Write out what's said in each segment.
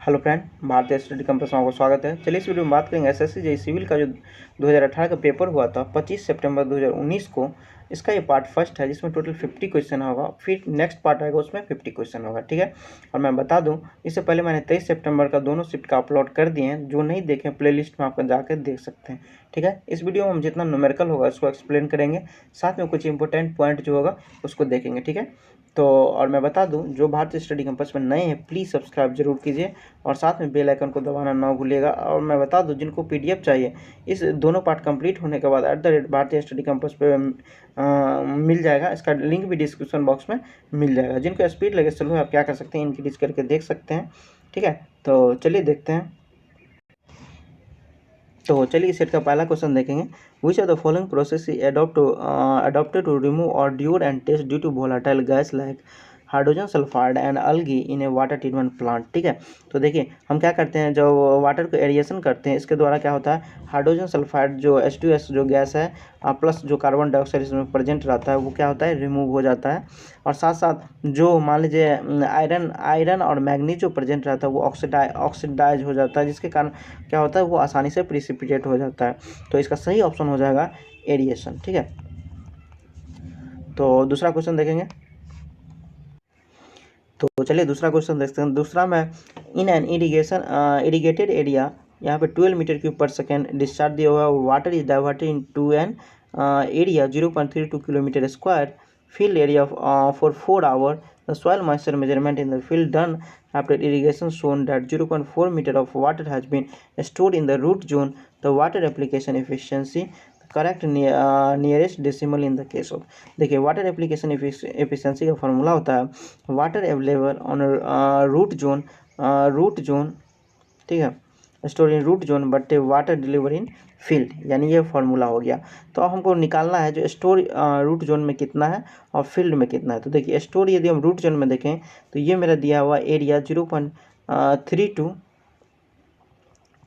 Hello friend, भारतीय study campus में आपका स्वागत है। चलिए इस वीडियो में बात करेंगे एसएससी जेईई सिविल का जो 2018 का पेपर हुआ था 25 सितंबर 2019 को। इसका ये पार्ट फर्स्ट है जिसमें टोटल 50 क्वेश्चन होगा, फिर नेक्स्ट पार्ट आएगा उसमें 50 क्वेश्चन होगा, ठीक है। और मैं बता दूं, इससे पहले मैंने 23 सितंबर का दोनों शिफ्ट का अपलोड कर दिए हैं। जो नहीं देखें प्लेलिस्ट में आपका जाकर देख सकते हैं, ठीक है। इस वीडियो में हम जितना न्यूमेरिकल होगा उसको एक्सप्लेन करेंगे, साथ में कुछ इंपॉर्टेंट पॉइंट जो होगा उसको देखेंगे, ठीक है। तो और मैं बता दूं, जो भारतीय स्टडी कैंपस में नए हैं प्लीज़ सब्सक्राइब जरूर कीजिए और साथ में बेल आइकन को दबाना ना भूलिएगा। और मैं बता दूं, जिनको पीडीएफ चाहिए इस दोनों पार्ट कंप्लीट होने के बाद भारतीय स्टडी कैंपस पे मिल जाएगा। इसका लिंक भी डिस्क्रिप्शन बॉक्स में मिल जाएगा। जिनको स्पीड लगे स्लो आप क्या कर सकते हैं, इंक्रीज करके देख सकते हैं, ठीक है। तो चलिए देखते हैं। तो चलिए इस सेट का पहला क्वेश्चन देखेंगे। विच of the following process is adopted to remove ordure and taste due to volatile gas like hydrogen sulphide and algae in a water treatment plant, ठीक है। तो देखिए हम क्या करते हैं, जब वाटर को एरिएशन करते हैं इसके द्वारा क्या होता है, हाइड्रोजन सल्फाइड जो H2S जो गैस है प्लस जो कार्बन डाइऑक्साइड इसमें प्रेजेंट रहता है वो क्या होता है, रिमूव हो जाता है। और साथ साथ जो मान लीजिए आयरन और मैग्नीज जो प्रेजेंट रहता है वो ऑक्सीडाइज हो जाता है, जिसके कारण क्या होता है वो आसानी से प्रिसिपिटेट हो जाता है। तो इसका सही ऑप्शन हो जाएगा एरिएशन, ठीक है। तो दूसरा क्वेश्चन देखेंगे। तो चलिए दूसरा क्वेश्चन देखते हैं। दूसरा में इन एन इरीगेटेड एरिया, यहाँ पे 12 metre cube per second discharge दिया हुआ, water is diverted into an area 0.32 kilometre square field area for 4 hours. The soil moisture measurement in the field done after irrigation shown that 0.4 meter of water has been stored in the root zone. The water application efficiency, correct nearest decimal in the case of. देखिए water application efficiency का formula होता है water available on root zone, ठीक है, store in root zone but water deliver in field, यानी ये formula हो गया। तो अब हमको निकालना है जो स्टोर रूट जोन में कितना है और फील्ड में कितना है। तो देखिए स्टोर यदि हम रूट जोन में देखें तो ये मेरा दिया हुआ एरिया 0.32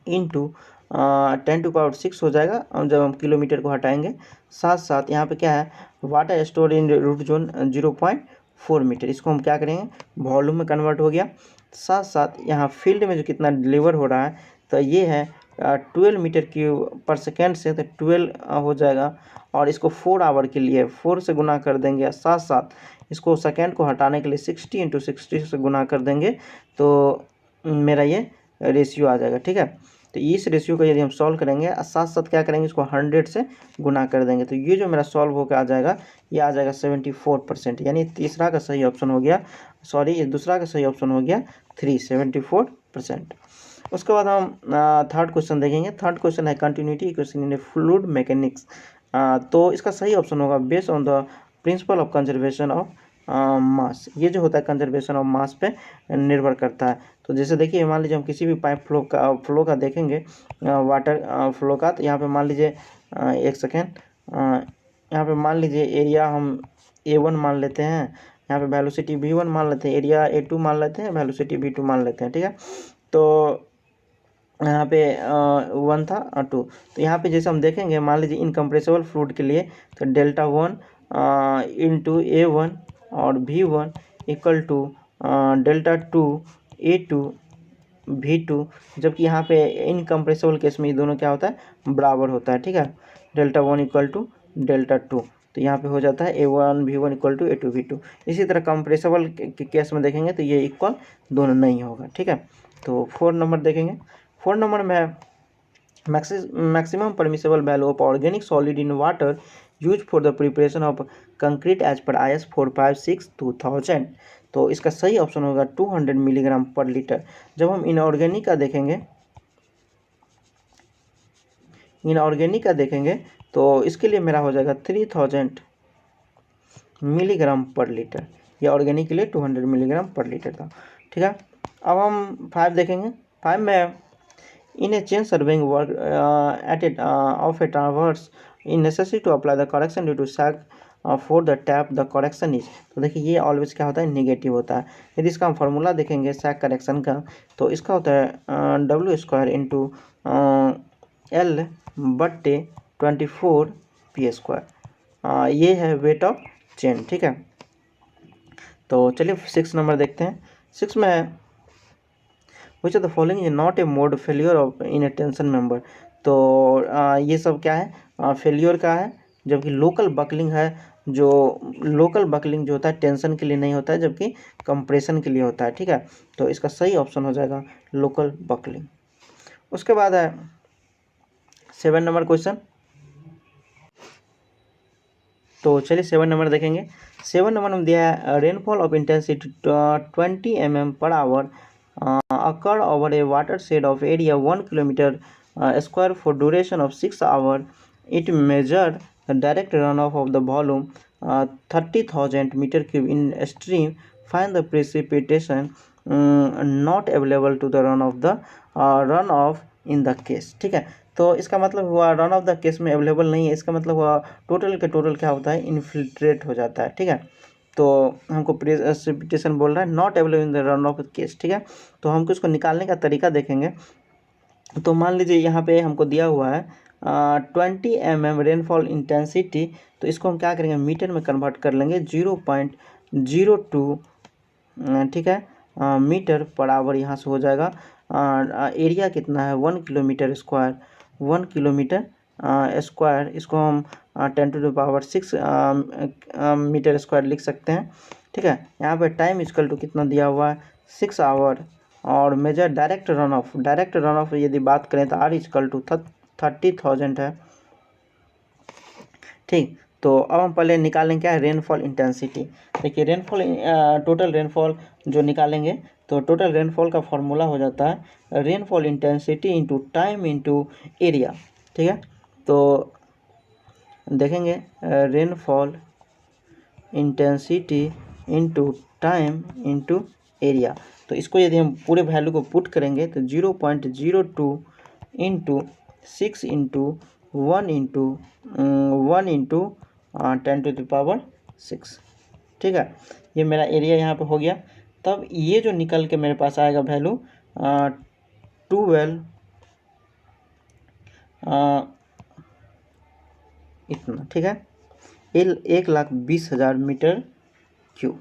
इंटू 10⁶ हो जाएगा जब हम किलोमीटर को हटाएंगे। साथ साथ यहाँ पे क्या है, water store in root zone 0.4 metre, इसको हम क्या करेंगे वॉल्यूम में कन्वर्ट हो गया। साथ साथ यहाँ फील्ड में जो कितना डिलीवर हो रहा है तो ये है 12 मीटर क्यूब पर सेकेंड से, तो 12 हो जाएगा। और इसको 4 आवर के लिए 4 से गुना कर देंगे। साथ साथ इसको सेकेंड को हटाने के लिए 60 × 60 से गुना कर देंगे तो मेरा ये रेशियो आ जाएगा, ठीक है। तो इस रेशियो को यदि हम सॉल्व करेंगे और साथ साथ क्या करेंगे इसको 100 से गुना कर देंगे तो ये जो मेरा सॉल्व होकर आ जाएगा ये आ जाएगा 74%, यानी तीसरा का सही ऑप्शन हो गया, सॉरी दूसरा का सही ऑप्शन हो गया 74%। उसके बाद हम थर्ड क्वेश्चन देखेंगे। थर्ड क्वेश्चन है continuity equation in fluid mechanics. तो इसका सही ऑप्शन होगा based on the principle of conservation of mass. ये जो होता है कंजर्वेशन ऑफ मास पे निर्भर करता है। तो जैसे देखिए मान लीजिए हम किसी भी पाइप फ्लो का देखेंगे वाटर फ्लो का, तो यहाँ पे मान लीजिए एक सेकेंड, यहाँ पे मान लीजिए एरिया हम A1 मान लेते हैं, यहाँ पे वेलोसिटी V1 मान लेते हैं, एरिया A2 मान लेते हैं, वेलोसिटी V2 मान लेते हैं, ठीक है। तो यहाँ पे 1 था 2, तो यहाँ पे जैसे हम देखेंगे मान लीजिए इनकम्प्रेसिबल फ्लूइड के लिए तो Δ1 इंटू A1 और V1 equal to Δ2 A2 V2, जबकि यहाँ पे इनकम्प्रेसिबल केस में ये दोनों क्या होता है बराबर होता है, ठीक है। Δ1 इक्वल टू Δ2, तो यहाँ पे हो जाता है A1 V1 equal to A2 V2। इसी तरह कंप्रेसिबल के केस में देखेंगे तो ये इक्वल दोनों नहीं होगा, ठीक है। तो 4 नंबर देखेंगे। 4 नंबर में maximum permissible value of organic solid in water use for the preparation of concrete as per IS 456/2000। तो इसका सही ऑप्शन होगा 200 मिलीग्राम पर लीटर। जब हम इनऑर्गेनिक का देखेंगे तो इसके लिए मेरा हो जाएगा 3000 मिलीग्राम पर लीटर। ये ऑर्गेनिक के लिए 200 मिलीग्राम पर लीटर था, ठीक है। अब हम 5 देखेंगे। 5 में in a chain surveying work of a traverse in necessary to apply the correction due to sag for the tap the correction is। तो देखिए ये ऑलवेज क्या होता है नेगेटिव होता है। यदि इसका हम फार्मूला देखेंगे सैग करेक्शन का तो इसका होता है W² इंटू L/24 P²। ये है वेट ऑफ चेन, ठीक है। तो चलिए 6 नंबर देखते हैं। 6 में विच of the following is not a mode failure of in A tension member. तो ये सब क्या है, फेलियर का है, जबकि लोकल बकलिंग है, जो लोकल बकलिंग जो होता है टेंशन के लिए नहीं होता है, जबकि कंप्रेशन के लिए होता है। ठीक है, तो इसका सही ऑप्शन हो जाएगा लोकल बकलिंग। उसके बाद है 7 नंबर क्वेश्चन। तो चलिए 7 नंबर देखेंगे। 7 नंबर में दिया है rainfall of intensity 20 mm per hour occur over a watershed of area 1 kilometer square for duration of 6 hours. It measured the direct runoff of the volume 30,000 meter cube in a stream. Find the precipitation not available to the runoff in the case। ठीक है, तो इसका मतलब हुआ run of the case में available नहीं है, इसका मतलब हुआ टोटल के टोटल क्या होता है, इन्फिल्ट्रेट हो जाता है। ठीक है, तो हमको प्रेसिपिटेशन बोल रहा है not available in the run of case. ठीक है, तो हमको इसको निकालने का तरीका देखेंगे। तो मान लीजिए यहाँ पे हमको दिया हुआ है 20 mm रेनफॉल इंटेंसिटी, तो इसको हम क्या करेंगे, मीटर में कन्वर्ट कर लेंगे 0.02। ठीक है, मीटर पर आवर यहाँ से हो जाएगा। एरिया कितना है, 1 किलोमीटर स्क्वायर, 1 किलोमीटर स्क्वायर, इसको हम 10⁶ मीटर स्क्वायर लिख सकते हैं। ठीक है, यहाँ पे टाइम इक्वल टू कितना दिया हुआ है, 6 आवर। और मेजर डायरेक्ट रन ऑफ यदि बात करें तो R इक्वल टू 30,000 है। ठीक, तो अब हम पहले निकालेंगे क्या है, रेनफॉल इंटेंसिटी। देखिए रेनफॉल टोटल रेनफॉल जो निकालेंगे, तो टोटल रेनफॉल का फॉर्मूला हो जाता है rainfall intensity into time into area. ठीक है, तो देखेंगे rainfall intensity into time into area. तो इसको यदि हम पूरे वैल्यू को पुट करेंगे तो 0.02 इंटू 6 इंटू 1 इंटू 10⁶। ठीक है, ये मेरा एरिया यहाँ पे हो गया। तब ये जो निकल के मेरे पास आएगा वैल्यू 12 इतना। ठीक है, 1,20,000 मीटर क्यूब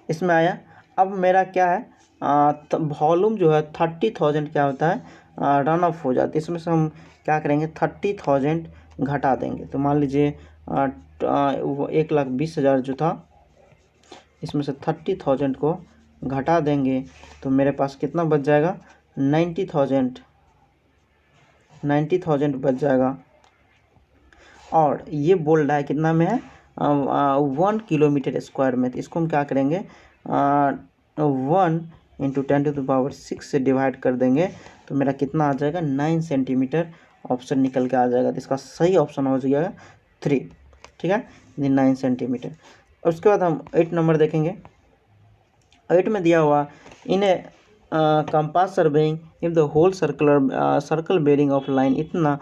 इसमें आया। अब मेरा क्या है, वॉल्यूम जो है 30,000 क्या होता है, रन ऑफ हो जाती है। इसमें से हम क्या करेंगे, 30,000 घटा देंगे। तो मान लीजिए 1,20,000 जो था, इसमें से 30,000 को घटा देंगे तो मेरे पास कितना बच जाएगा, 90,000 बच जाएगा। और ये बोल रहा है कितना में है, 1 किलोमीटर स्क्वायर में। तो इसको हम क्या करेंगे, 1 इंटू 10⁶ से डिवाइड कर देंगे तो मेरा कितना आ जाएगा, 9 सेंटीमीटर ऑप्शन निकल के आ जाएगा। तो इसका सही ऑप्शन हो जाएगा 3। ठीक है, 9 सेंटीमीटर। और उसके बाद हम 8 नंबर देखेंगे। 8 में दिया हुआ in a compass surveying if the whole circle bearing of line इतना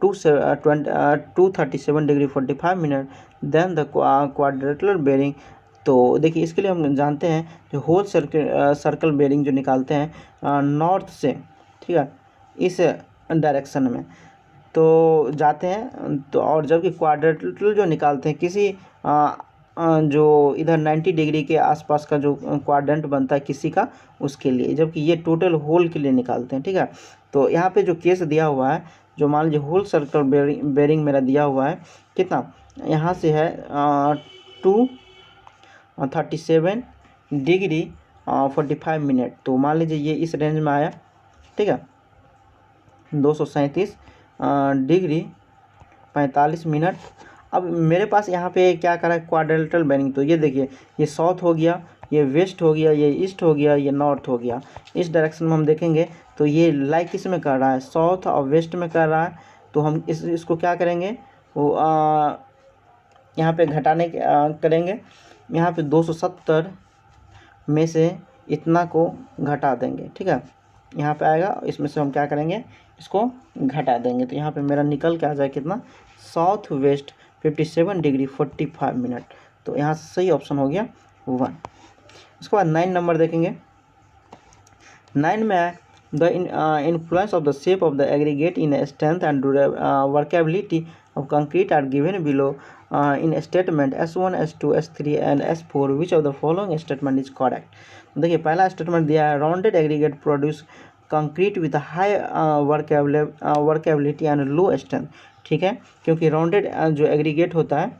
237 degree 45 minute then the quadrantal bearing. तो देखिए इसके लिए हम जानते हैं जो होल सर्कल बेरिंग जो निकालते हैं नॉर्थ से, ठीक है, इस डायरेक्शन में तो जाते हैं। तो और जबकि क्वाड्रेटुलर जो निकालते हैं किसी जो इधर 90 डिग्री के आसपास का जो क्वाड्रेंट बनता है किसी का, उसके लिए, जबकि ये टोटल होल के लिए निकालते हैं। ठीक है, तो यहाँ पे जो केस दिया हुआ है, जो मान लीजिए होल सर्कल बेरिंग मेरा दिया हुआ है कितना, यहाँ से है 237 डिग्री 45 मिनट। तो मान लीजिए ये इस रेंज में आया। ठीक है, 237 डिग्री 45 मिनट। अब मेरे पास यहाँ पे क्या करा है, क्वाड्रेलटरल बेरिंग। तो ये देखिए, ये साउथ हो गया, ये वेस्ट हो गया, ये ईस्ट हो गया, ये नॉर्थ हो गया। इस डायरेक्शन में हम देखेंगे तो ये लाइक किस में कर रहा है, साउथ और वेस्ट में कर रहा है। तो हम इसको क्या करेंगे, वो यहाँ पे घटाने करेंगे। यहाँ पे 270 में से इतना को घटा देंगे। ठीक है, यहाँ पे आएगा, इसमें से हम क्या करेंगे, इसको घटा देंगे। तो यहाँ पे मेरा निकल के आ जाए कितना, साउथ वेस्ट 57 डिग्री 45 मिनट। तो यहाँ सही ऑप्शन हो गया 1। उसके बाद 9 नंबर देखेंगे। 9 में है the influence of the shape of the aggregate in strength and workability of concrete are given below. In statement S1, S2, S3 and S4 which of the following statement is correct. देखिए पहला statement दिया है rounded aggregate produce concrete with high workability and low strength. ठीक है, क्योंकि rounded जो aggregate होता है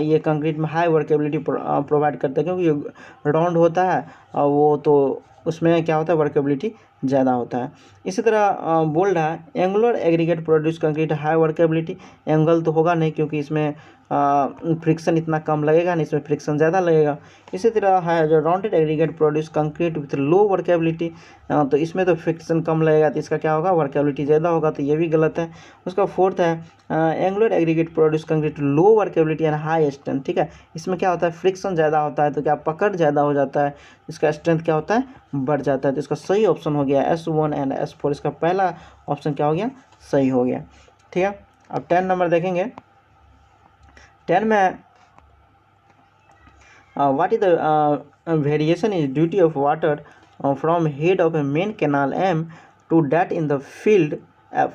ये कंक्रीट में हाई वर्केबिलिटी प्रोवाइड करता है, क्योंकि राउंड होता है वो तो उसमें क्या होता है वर्केबिलिटी ज़्यादा होता है। इसी तरह बोल रहा है angular aggregate produce concrete high workability. Angle तो होगा नहीं क्योंकि इसमें फ्रिक्शन इतना कम लगेगा नहीं, इसमें फ्रिक्शन ज़्यादा लगेगा। इसी तरह है जो rounded aggregate produce concrete with low workability, तो इसमें तो फ्रिक्शन कम लगेगा तो इसका क्या होगा वर्केबिलिटी ज़्यादा होगा, तो ये भी गलत है। उसका फोर्थ है angular aggregate produce concrete low workability and high strength. ठीक है, इसमें क्या होता है फ्रिक्शन ज़्यादा होता है तो क्या पकड़ ज़्यादा हो जाता है, इसका स्ट्रेंथ क्या होता है बढ़ जाता है। तो इसका सही ऑप्शन हो गया S1 एंड S4। इसका पहला ऑप्शन क्या हो गया सही हो गया। ठीक है, अब 10 नंबर देखेंगे। 10 में what is the variation is duty of water from head of a main canal M to date in the field F।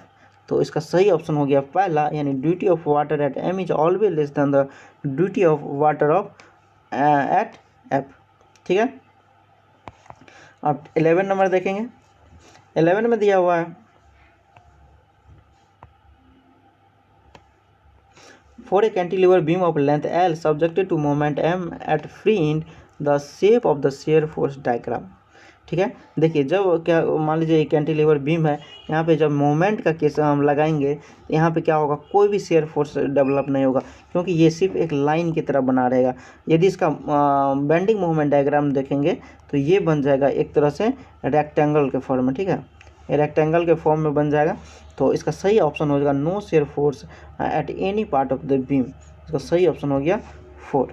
तो इसका सही ऑप्शन हो गया पहला, यानी duty of water at M is always less than the duty of water of at F। ठीक है, अब 11 नंबर देखेंगे। 11 में दिया हुआ है for a cantilever beam of length L subjected to moment M at free end the shape of the shear force diagram. ठीक है, देखिए जब क्या मान लीजिए कैंटिलीवर बीम है, यहाँ पे जब मोमेंट का केस हम लगाएंगे तो यहाँ पे क्या होगा कोई भी शेयर फोर्स डेवलप नहीं होगा, क्योंकि ये सिर्फ एक लाइन की तरह बना रहेगा। यदि इसका बेंडिंग मोमेंट डायग्राम देखेंगे तो ये बन जाएगा एक तरह से रेक्टेंगल के फॉर्म में। ठीक है, ये रेक्टेंगल के फॉर्म में बन जाएगा। तो इसका सही ऑप्शन हो जाएगा no shear force at any part of the beam. इसका सही ऑप्शन हो गया 4।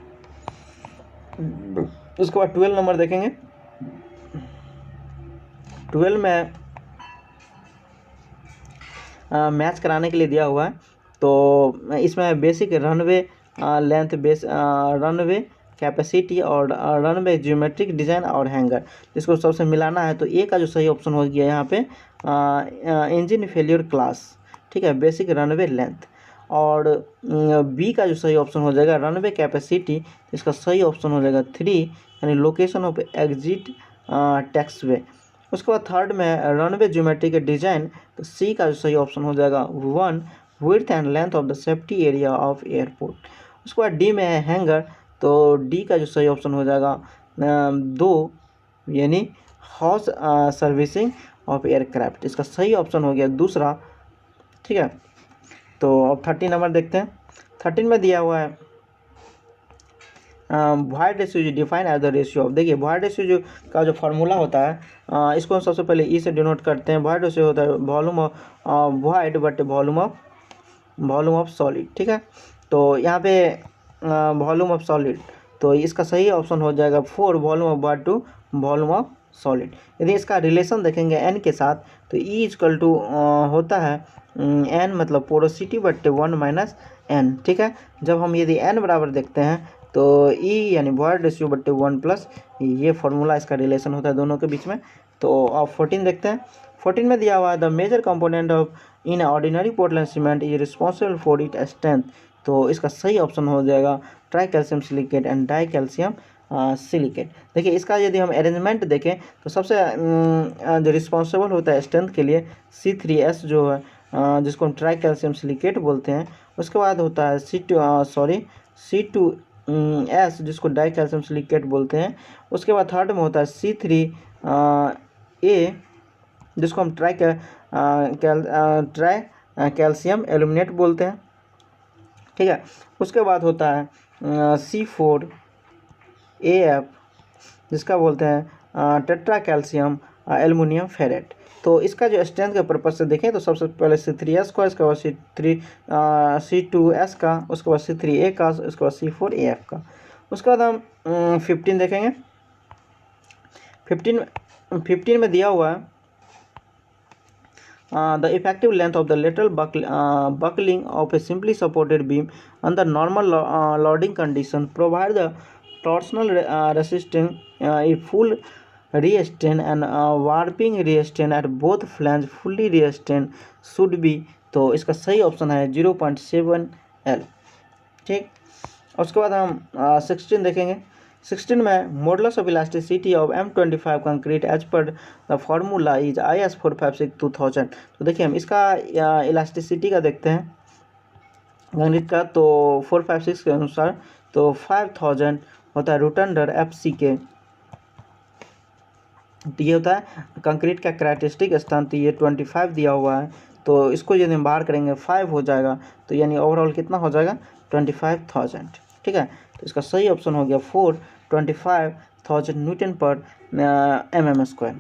उसके बाद 12 नंबर देखेंगे। 12 में मैच कराने के लिए दिया हुआ है, तो इसमें basic runway length runway capacity और रनवे ज्योमेट्रिक डिज़ाइन और हैंगर, इसको सबसे मिलाना है। तो ए का जो सही ऑप्शन हो गया यहाँ पे इंजन फेलियर क्लास। ठीक है, बेसिक रनवे लेंथ। और बी का जो सही ऑप्शन हो जाएगा रनवे कैपेसिटी, इसका सही ऑप्शन हो जाएगा 3, यानी लोकेशन ऑफ एग्जिट टैक्सवे। उसके बाद थर्ड में रनवे ज्योमेट्री के डिज़ाइन, तो सी का जो सही ऑप्शन हो जाएगा 1, width and length of the safety area of airport. उसके बाद डी में है हैंगर, तो डी का जो सही ऑप्शन हो जाएगा 2, यानी हाउस सर्विसिंग ऑफ एयरक्राफ्ट। इसका सही ऑप्शन हो गया दूसरा। ठीक है, तो अब 13 नंबर देखते हैं। 13 में दिया हुआ है void ratio define as the ratio of. देखिए वॉइड रेशियो का जो फार्मूला होता है इसको हम सबसे पहले ई से डिनोट करते हैं। वॉइड रेशियो होता है volume of void but volume of solid. ठीक है, तो यहाँ पे वॉल्यूम ऑफ सॉलिड, तो इसका सही ऑप्शन हो जाएगा 4, volume of void to volume of solid. यदि इसका रिलेशन देखेंगे एन के साथ, तो ई इक्वल टू होता है एन मतलब पोरोसिटी बट 1 माइनस एन। ठीक है, जब हम यदि एन बराबर देखते हैं तो ई यानी वॉइड रेशियो बट्टे 1 प्लस ये फार्मूला इसका रिलेशन होता है दोनों के बीच में। तो अब 14 देखते हैं। 14 में दिया हुआ है the major component of in ordinary Portland cement is responsible for it strength. तो इसका सही ऑप्शन हो जाएगा tri calcium silicate and di calcium silicate. देखिए इसका यदि हम अरेंजमेंट देखें तो सबसे जो रिस्पॉन्सिबल होता है स्ट्रेंथ के लिए C3S जो है जिसको हम ट्राई कैल्शियम सिलिकेट बोलते हैं। उसके बाद होता है C2S जिसको डाई कैल्शियम सिलिकेट बोलते हैं। उसके बाद थर्ड में होता है C3A जिसको हम ट्राई कैल्शियम एल्यूमिनेट बोलते हैं। ठीक है, उसके बाद होता है C4AF जिसका बोलते हैं टेट्रा कैल्शियम एल्युमिनियम फेरेट। तो इसका जो स्ट्रेंथ के पर्पज से देखें तो सबसे पहले C3S का, इसके बाद C2S का, उसके बाद C3A का, उसके बाद C4AF का। उसके बाद हम 15 देखेंगे। 15 में दिया हुआ है the effective length of the lateral buckling of a simply supported beam under normal loading condition provide the torsional resistance if full restraint and warping restraint at both flange fully restraint should be। तो इसका सही option है 0.7L। ठीक, उसके बाद हम 16 देखेंगे। 16 में modulus of elasticity of M25 concrete as per the formula is IS456-2000। तो देखिए हम इसका इलास्टिसिटी का देखते हैं गणित का, तो 456 के अनुसार तो 5000 होता है रूट अंडर FCK। तो ये होता है कंक्रीट का कैरेक्टरिस्टिक स्थान, तो ये 25 दिया हुआ है, तो इसको यदि हम बाहर करेंगे 5 हो जाएगा, तो यानी ओवरऑल कितना हो जाएगा 25,000। ठीक है, तो इसका सही ऑप्शन हो गया 425,000 न्यूटन पर mm²।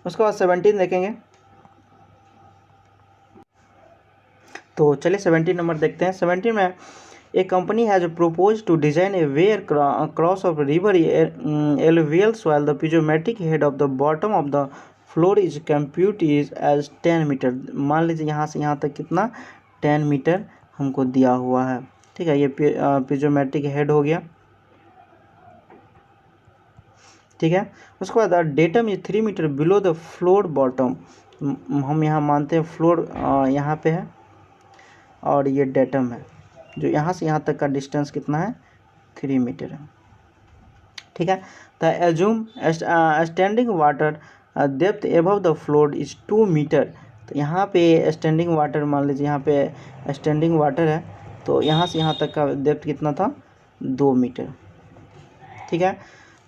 उसके बाद 17 देखेंगे। तो चलिए 17 नंबर देखते हैं। 17 में A company has proposed to design a weir cross of river alluvial soil. The piezometric head of the bottom of the floor is computed as 10 metre. मान लीजिए यहाँ से यहाँ तक कितना 10 मीटर हमको दिया हुआ है। ठीक है, ये पीजोमेट्रिक हेड हो गया। ठीक है, उसके बाद datum is 3 metre below the floor bottom. हम यहाँ मानते हैं फ्लोर यहाँ पे है और ये डेटम है, जो यहाँ से यहाँ तक का डिस्टेंस कितना है 3 मीटर है। ठीक है, तो assume standing water depth above the floor is 2 metre. तो यहाँ पे स्टैंडिंग वाटर मान लीजिए यहाँ पे स्टैंडिंग वाटर है, तो यहाँ से यहाँ तक का डेप्थ कितना था 2 मीटर। ठीक है,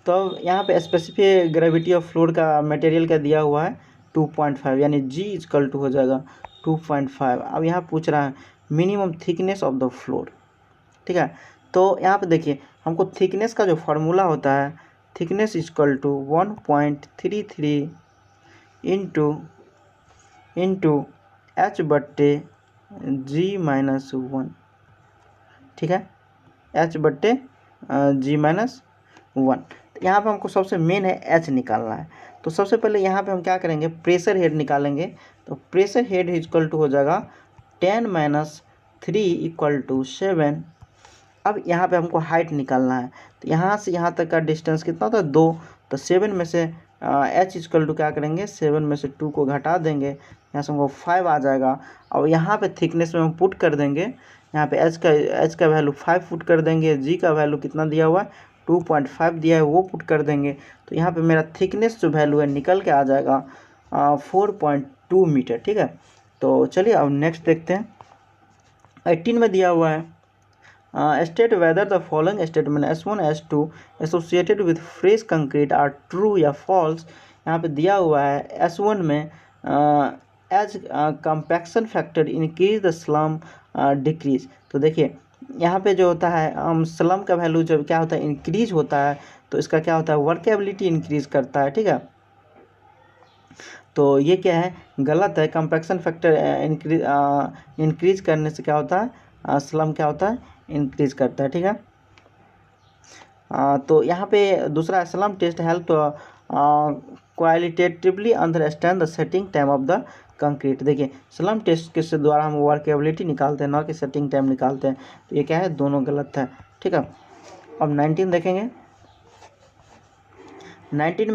तो यहाँ पे स्पेसिफिक ग्रेविटी ऑफ फ्लोर का मटेरियल का दिया हुआ है 2.5, यानी G इक्वल टू हो जाएगा 2.5। अब यहाँ पूछ रहा है minimum thickness of the floor. ठीक है, तो यहाँ पे देखिए हमको थिकनेस का जो फार्मूला होता है, thickness equal to 1.33 into H/G-1। ठीक है, H/G-1। तो यहाँ पे हमको सबसे मेन है H निकालना है। तो सबसे पहले यहाँ पे हम क्या करेंगे, प्रेशर हेड निकालेंगे। तो प्रेशर हेड इक्वल टू हो जाएगा 10 - 3 = 7। अब यहाँ पे हमको हाइट निकालना है, तो यहाँ से यहाँ तक का डिस्टेंस कितना होता है 2। तो 7 में से H इक्वल टू क्या करेंगे, 7 में से 2 को घटा देंगे, यहाँ से हमको 5 आ जाएगा। और यहाँ पे थिकनेस में हम पुट कर देंगे, यहाँ पे H का वैल्यू 5 पुट कर देंगे, G का वैल्यू कितना दिया हुआ है 2.5 दिया है वो पुट कर देंगे। तो यहाँ पे मेरा थिकनेस जो वैल्यू है निकल के आ जाएगा 4.2 मीटर। ठीक है, तो चलिए अब नेक्स्ट देखते हैं। 18 में दिया हुआ है state whether the following statement S1 S2 associated with fresh concrete are true या फॉल्स। यहाँ पे दिया हुआ है S1 में as compaction factor increase the slump decrease. तो देखिए यहाँ पे जो होता है स्लम का वैल्यू जब क्या होता है इंक्रीज होता है, तो इसका क्या होता है वर्केबिलिटी इंक्रीज करता है। ठीक है, तो ये क्या है गलत है। कंपैक्शन फैक्टर इंक्रीज करने से क्या होता है स्लम क्या होता है इंक्रीज करता है। ठीक है, तो यहाँ पे दूसरा slump test help qualitatively understand the setting time of the concrete. देखिए स्लम टेस्ट के द्वारा हम वर्केबिलिटी निकालते हैं, ना कि सेटिंग टाइम निकालते हैं। तो ये क्या है दोनों गलत है। ठीक है, अब 19 देखेंगे। 19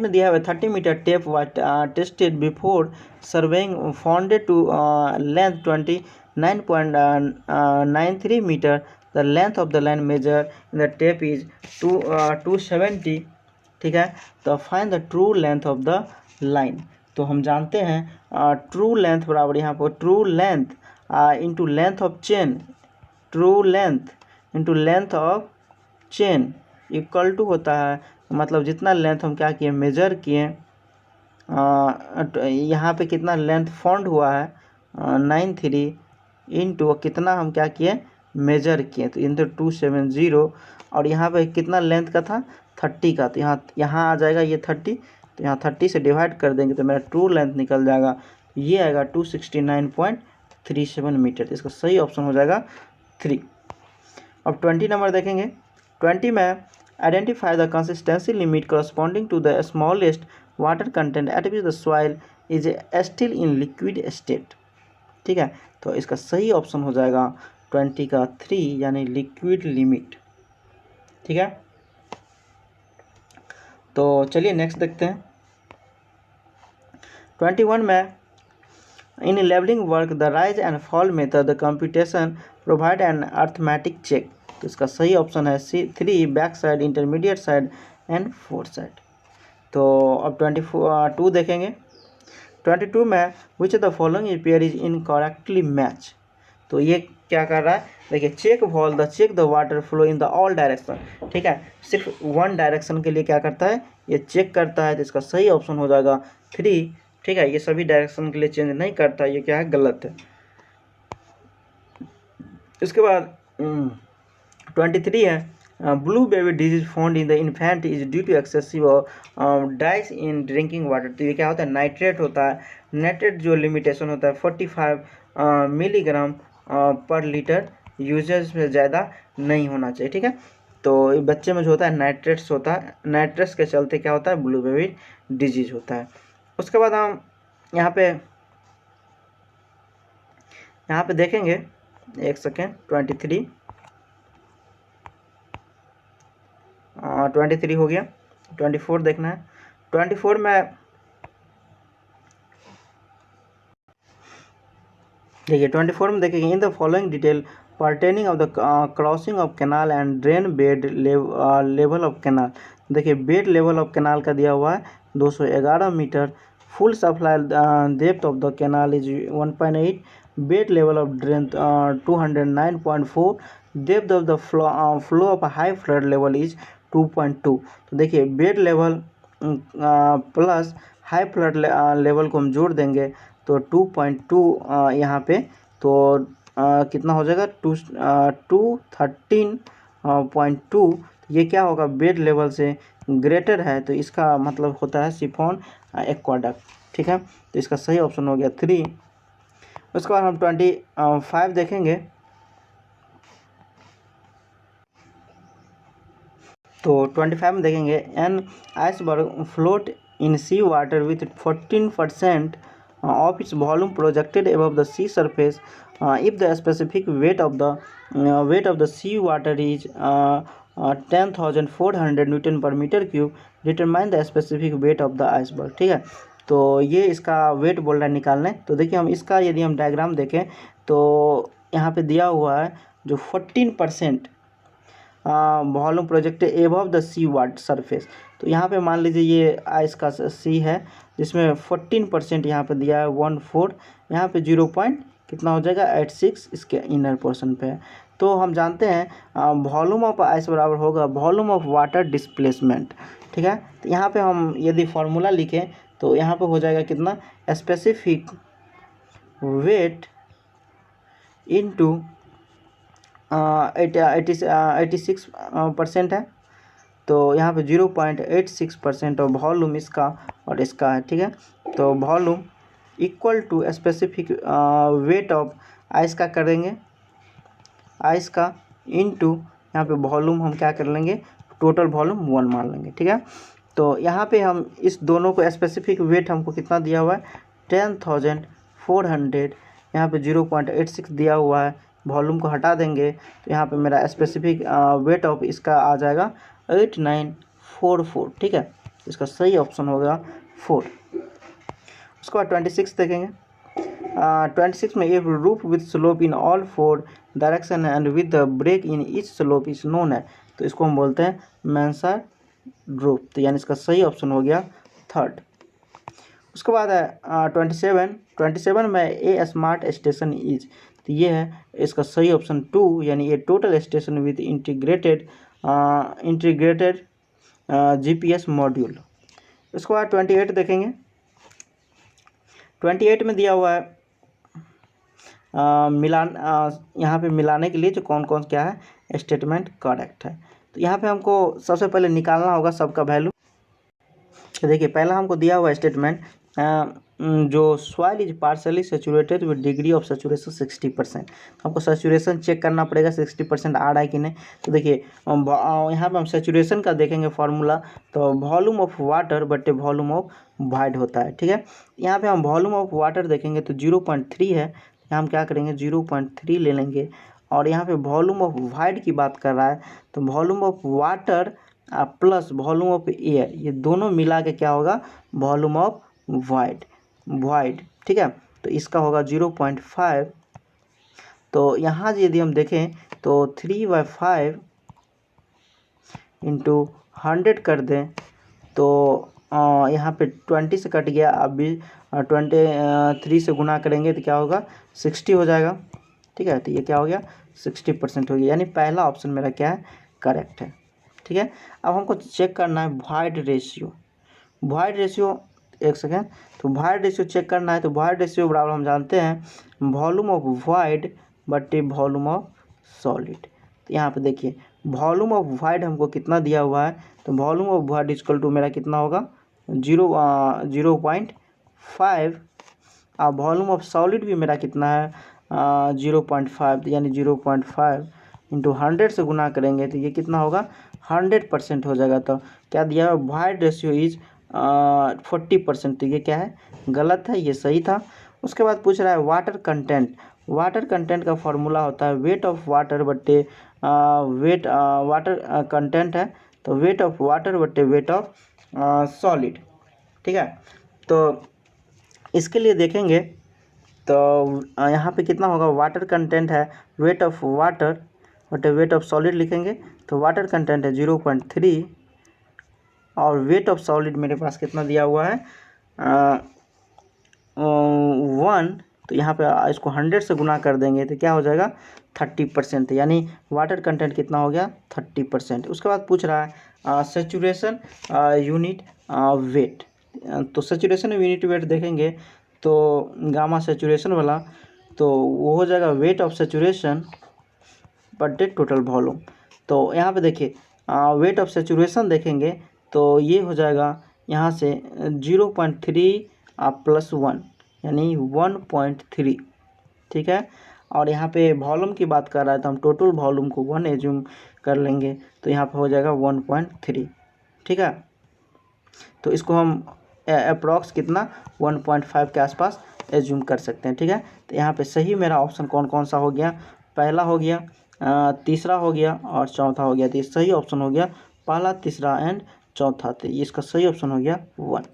में दिया हुआ 30 metre tape was tested before surveying founded to length 29.93 metre. The length of the line measure in the tape is 270। ठीक है, तो find the true length of the line. तो हम जानते हैं ट्रू लेंथ बराबर यहाँ पर true length into length of chain, true length into length of chain equal to होता है, मतलब जितना लेंथ हम क्या किए मेजर किए, यहाँ पे कितना लेंथ फाउंड हुआ है 93 इंटू कितना हम क्या किए मेजर किए, तो इंटू 270। और यहाँ पे कितना लेंथ का था 30 का, तो यहाँ आ जाएगा ये 30, तो यहाँ 30 से डिवाइड कर देंगे तो मेरा ट्रू लेंथ निकल जाएगा, ये आएगा 269.37 मीटर। तो इसका सही ऑप्शन हो जाएगा 3। अब 20 नंबर देखेंगे। 20 में identify the consistency limit corresponding to the smallest water content at which the soil is still in liquid state. ठीक है, तो इसका सही ऑप्शन हो जाएगा 20 का 3 यानी लिक्विड लिमिट। ठीक है, तो चलिए नेक्स्ट देखते हैं। 21 में in levelling work the rise and fall method the computation provide an arithmetic check. तो इसका सही ऑप्शन है C3 back side, intermediate side and fore side. तो अब 22 देखेंगे। 22 में which the following pair is incorrectly match. तो ये क्या कर रहा है, देखिए check the water flow in the all direction. ठीक है, सिर्फ वन डायरेक्शन के लिए क्या करता है, ये चेक करता है। तो इसका सही ऑप्शन हो जाएगा 3। ठीक है, ये सभी डायरेक्शन के लिए चेंज नहीं करता, ये क्या है, गलत है। इसके बाद 23 है, blue baby disease found in the infant is due to excessive dyes in drinking water. तो ये क्या होता है, नाइट्रेट होता है। नाइट्रेट जो लिमिटेशन होता है 45 मिलीग्राम पर लीटर, यूजेज से ज़्यादा नहीं होना चाहिए। ठीक है, तो बच्चे में जो होता है नाइट्रेट्स होता है, नाइट्रेट्स के चलते क्या होता है, ब्लू बेबी डिजीज होता है। उसके बाद हम यहाँ पे देखेंगे, एक सेकेंड, 23 हो गया। 24 देखना है। 24 में देखिए, 24 में देखेंगे, in the following detail pertaining of the crossing of canal and drain bed level of canal. देखिए बेड लेवल ऑफ कैनाल का दिया हुआ है 211 metre. Full supply depth of the canal is 1.8। Bed level of drain 209.4। Depth of the flow of high flood level is 2.2। तो देखिए bed level plus high flood level को हम जोड़ देंगे तो 2.2 यहाँ पे, तो कितना हो जाएगा, 213.2। ये क्या होगा, बेड लेवल से ग्रेटर है, तो इसका मतलब होता है सिफॉन एक्वाडक्ट। ठीक है, तो इसका सही ऑप्शन हो गया 3। उसके बाद हम 25 देखेंगे। तो 25 में देखेंगे, an iceberg float in sea water with 14% of its volume projected above the sea surface if the specific weight of the sea water is 10,400 Newton per meter cube. Determine the specific weight of the iceberg। ठीक है, तो ये इसका wait बोल रहा है निकालने। तो देखिए हम इसका यदि हम डायग्राम देखें तो यहाँ पे दिया हुआ है जो 14% volume project above the sea water surface. तो यहाँ पे मान लीजिए ये आइस का सी है जिसमें 14% यहाँ पे दिया है 14, यहाँ पे 0 पॉइंट कितना हो जाएगा 86 इसके इनर पोर्शन पे है। तो हम जानते हैं वॉल्यूम ऑफ आइस बराबर होगा वॉल्यूम ऑफ वाटर डिस्प्लेसमेंट। ठीक है, तो यहाँ पे हम यदि फार्मूला लिखें तो यहाँ पे हो जाएगा कितना, स्पेसिफिक वेट इनटू 86% है, तो यहाँ पे 0.86% और वॉल्यूम इसका और इसका है। ठीक है, तो volume equal to specific weight of ice का करेंगे, आइस का इनटू यहाँ पे वॉल्यूम हम क्या कर लेंगे, टोटल वॉल्यूम 1 मान लेंगे। ठीक है, तो यहाँ पे हम इस दोनों को स्पेसिफिक वेट हमको कितना दिया हुआ है 10,400, यहाँ पे 0.86 दिया हुआ है, वॉल्यूम को हटा देंगे तो यहाँ पे मेरा स्पेसिफिक वेट ऑफ इसका आ जाएगा 8944। ठीक है, इसका सही ऑप्शन होगा 4। उसके बाद 26 देखेंगे। 26 में एक roof with slope in all 4 direction and with the break in each slope is known है, तो इसको हम बोलते हैं मैंसर रूफ। तो यानी इसका सही ऑप्शन हो गया 3rd। उसके बाद है 27 में ए स्मार्ट स्टेशन इज, तो ये है इसका सही ऑप्शन 2, यानी a total station with integrated GPS module. उसके बाद 28 देखेंगे। 28 में दिया हुआ है यहाँ पे मिलाने के लिए जो कौन कौन क्या है स्टेटमेंट करेक्ट है। तो यहाँ पे हमको सबसे पहले निकालना होगा सबका वैल्यू। तो देखिए पहला हमको दिया हुआ स्टेटमेंट जो soil is partially saturated with degree of saturation 60%। तो हमको सेचुरेशन चेक करना पड़ेगा 60% आ रहा है कि नहीं। तो देखिए यहाँ पे हम सेचुरेशन का देखेंगे फार्मूला, तो वॉल्यूम ऑफ वाटर बटे वॉल्यूम ऑफ वॉइड होता है। ठीक है, यहाँ पे हम वॉल्यूम ऑफ वाटर देखेंगे तो 0.3 है, यहाँ हम क्या करेंगे 0.3 ले लेंगे। और यहाँ पे वॉल्यूम ऑफ वॉइड की बात कर रहा है, तो volume of water plus volume of air, ये दोनों मिला के क्या होगा वॉल्यूम ऑफ वॉइड। ठीक है, तो इसका होगा 0.5। तो यहाँ यदि हम देखें तो 3/5 इंटू 100 कर दें तो यहाँ पे 20 से कट गया। अब भी 23 से गुना करेंगे तो क्या होगा 60 हो जाएगा। ठीक है, तो ये क्या हो गया 60% हो गया, यानी पहला ऑप्शन मेरा क्या है करेक्ट है। ठीक है, अब हमको चेक करना है वॉइड रेशियो। वॉइड रेशियो, एक सेकेंड, तो वॉइड रेशियो चेक करना है। तो वॉइड रेशियो बराबर हम जानते हैं वॉल्यूम ऑफ वॉइड बटे वॉल्यूम ऑफ सॉलिड। तो यहाँ पे देखिए वॉल्यूम ऑफ वॉइड हमको कितना दिया हुआ है, तो volume of void equal to मेरा कितना होगा 0.5। वॉल्यूम ऑफ सॉलिड भी मेरा कितना है 0.5, यानी 0.5 इंटू 100 से गुना करेंगे तो ये कितना होगा 100% हो जाएगा। तो क्या दिया है वॉइड रेशियो इज 40%। तो ये क्या है गलत है, ये सही था। उसके बाद पूछ रहा है वाटर कंटेंट। वाटर कंटेंट का फॉर्मूला होता है वेट ऑफ वाटर बट्टे वेट वाटर कंटेंट है, तो वेट ऑफ वाटर बट्टे वेट ऑफ सॉलिड। ठीक है, तो इसके लिए देखेंगे तो यहाँ पे कितना होगा वाटर कंटेंट है वेट ऑफ वाटर बटे वेट ऑफ सॉलिड लिखेंगे। तो वाटर कंटेंट है 0.3 और वेट ऑफ सॉलिड मेरे पास कितना दिया हुआ है 1। तो यहाँ पे इसको 100 से गुना कर देंगे तो क्या हो जाएगा 30%, यानी वाटर कंटेंट कितना हो गया 30%। उसके बाद पूछ रहा है सेचुरेशन यूनिट वेट। तो सेचुरेशन यूनिट वेट देखेंगे तो गामा सेचुरेशन वाला, तो वो हो जाएगा वेट ऑफ सेचुरेशन बटे टोटल वॉल्यूम। तो यहाँ पे देखिए वेट ऑफ सेचुरेशन देखेंगे तो ये हो जाएगा यहाँ से 0.3 + 1 यानी 1.3। ठीक है, और यहाँ पे वॉल्यूम की बात कर रहा है तो हम टोटल वॉल्यूम को 1 एज्यूम कर लेंगे तो यहाँ पे हो जाएगा 1.3। ठीक है, तो इसको हम अप्रॉक्स कितना 1.5 के आसपास एज्यूम कर सकते हैं। ठीक है, तो यहाँ पे सही मेरा ऑप्शन कौन कौन सा हो गया, पहला हो गया, तीसरा हो गया और चौथा हो गया। तो ये सही ऑप्शन हो गया पहला, तीसरा एंड चौथा। तो ये इसका सही ऑप्शन हो गया 1।